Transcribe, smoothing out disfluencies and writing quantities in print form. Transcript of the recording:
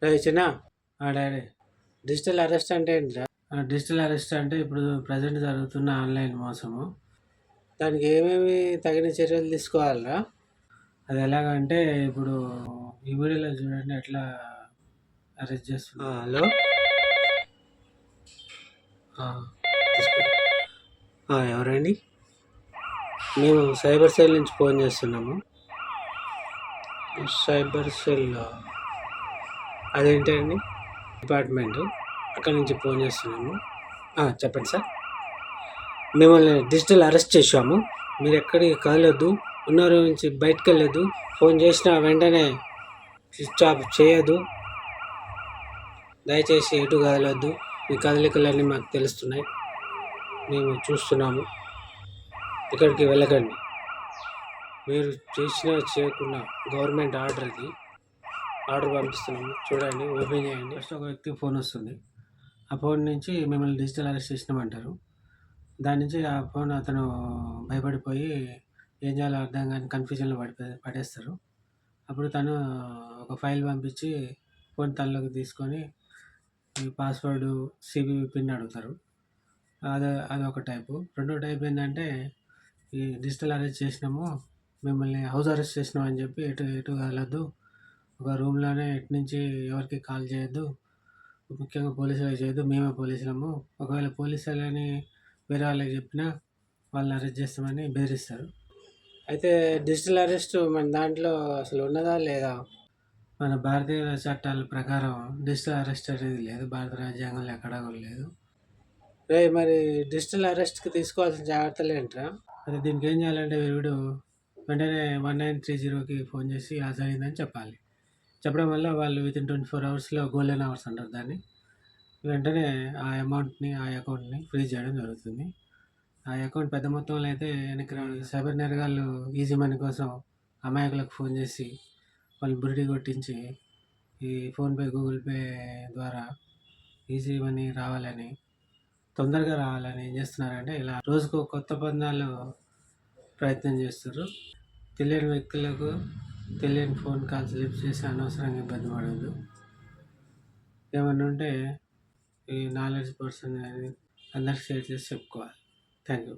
చిన్న daddy digital arrest అంటే ఏంటిరా? డిజిటల్ అరెస్ట్ అంటే ఇప్పుడు ప్రజెంట్ జరుగుతున్న ఆన్లైన్ మోసము. దానికి ఏమేమి తగిన చర్యలు తీసుకోవాలరా? అది ఎలాగంటే ఇప్పుడు ఈ వీడియోలో చూడండి ఎట్లా అరెస్ట్ చేస్తున్నా. హలో ఎవరండి? మేము సైబర్ సెల్ నుంచి ఫోన్ చేస్తున్నాము. సైబర్ సెల్ అదేంటండి? డిపార్ట్మెంట్ అక్కడి నుంచి ఫోన్ చేస్తున్నాము. చెప్పండి సార్. మిమ్మల్ని డిజిటల్ అరెస్ట్ చేశాము. మీరు ఎక్కడికి కదలొద్దు, ఉన్నర నుంచి బయటకు వెళ్ళొద్దు. ఫోన్ చేసిన వెంటనే స్విచ్ ఆఫ్ చేయొద్దు. దయచేసి ఎటు కదలొద్దు. మీ కదలికలన్నీ మాకు తెలుస్తున్నాయి, మేము చూస్తున్నాము. ఇక్కడికి వెళ్ళకండి. మీరు చేసినా చేయకుండా గవర్నమెంట్ ఆర్డర్ పంపిస్తున్నాము. చూడండి, ఓపెన్ చేయండి. ఫస్ట్ ఒక వ్యక్తికి ఫోన్ వస్తుంది. ఆ ఫోన్ నుంచి మిమ్మల్ని డిజిటల్ అరెస్ట్ చేసినామంటారు. దాని నుంచి ఆ ఫోన్ అతను భయపడిపోయి ఏం చేయాలో అర్థం కానీ కన్ఫ్యూజన్లో పడేస్తారు. అప్పుడు తను ఒక ఫైల్ పంపించి ఫోన్ తనలోకి తీసుకొని ఈ పాస్వర్డ్ సివివి పిన్ అడుగుతారు. అదొక టైపు. రెండో టైప్ ఏంటంటే ఈ డిజిటల్ అరెస్ట్ చేసినాము, మిమ్మల్ని హౌస్ అరెస్ట్ చేసినాం అని చెప్పి ఎటు కదలొద్దు, ఒక రూమ్లోనే ఎటు నుంచి ఎవరికి కాల్ చేయొద్దు, ముఖ్యంగా పోలీసులకు చేయొద్దు, మేమే పోలీసులము, ఒకవేళ పోలీసులని వేరే వాళ్ళకి చెప్పినా వాళ్ళని అరెస్ట్ చేస్తామని బెదిరిస్తారు. అయితే డిజిటల్ అరెస్ట్ మన దాంట్లో అసలు ఉన్నదా లేదా? మన భారతీయ చట్టాల ప్రకారం డిజిటల్ అరెస్ట్ అనేది లేదు. భారత రాజ్యాంగంలో ఎక్కడా కూడా లేదు. మరి డిజిటల్ అరెస్ట్కి తీసుకోవాల్సిన జాగ్రత్తలు ఏంట్రా? అది దీనికి ఏం చేయాలంటే వీడు వెంటనే 1930కి ఫోన్ చేసి హాజరైందని చెప్పాలి. చెప్పడం వల్ల వాళ్ళు వితిన్ 24 అవర్స్లో గోల్డెన్ అవర్స్ అంటారు దాన్ని. వెంటనే ఆ అమౌంట్ని, ఆ అకౌంట్ని ఫ్రీజ్ చేయడం జరుగుతుంది. ఆ అకౌంట్ పెద్ద మొత్తంలో అయితే వెనక్కి రావడం. సైబర్ నేరగాళ్ళు ఈజీ మనీ కోసం అమాయకులకు ఫోన్ చేసి వాళ్ళు బురిడి కొట్టించి ఈ ఫోన్పే, గూగుల్ పే ద్వారా ఈజీ మనీ రావాలని, తొందరగా రావాలని ఏం చేస్తున్నారంటే ఇలా రోజుకు కొత్త పందాలు ప్రయత్నం చేస్తారు. తెలియని వ్యక్తులకు తెలియని ఫోన్ కాల్స్ లిఫ్ట్ చేసి అనవసరంగా ఇబ్బంది పడద్దు. ఏమన్నా ఉంటే ఈ నాలెడ్జ్ పర్సన్ కానీ అందరికి షేర్ చేసి చెప్పుకోవాలి. Thank you.